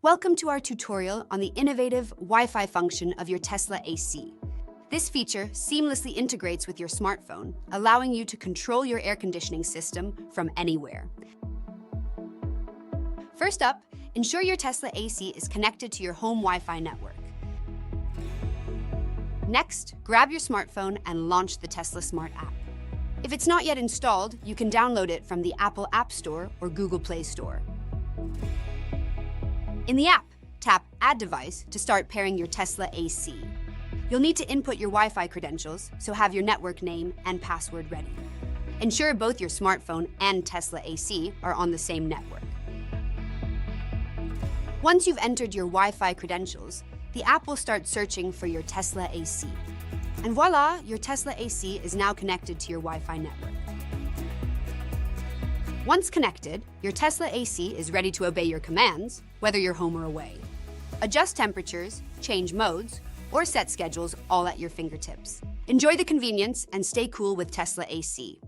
Welcome to our tutorial on the innovative Wi-Fi function of your Tesla AC. This feature seamlessly integrates with your smartphone, allowing you to control your air conditioning system from anywhere. First up, ensure your Tesla AC is connected to your home Wi-Fi network. Next, grab your smartphone and launch the Tesla Smart app. If it's not yet installed, you can download it from the Apple App Store or Google Play Store. In the app, tap Add Device to start pairing your Tesla AC. You'll need to input your Wi-Fi credentials, so have your network name and password ready. Ensure both your smartphone and Tesla AC are on the same network. Once you've entered your Wi-Fi credentials, the app will start searching for your Tesla AC. And voila, your Tesla AC is now connected to your Wi-Fi network. Once connected, your Tesla AC is ready to obey your commands, whether you're home or away. Adjust temperatures, change modes, or set schedules all at your fingertips. Enjoy the convenience and stay cool with Tesla AC.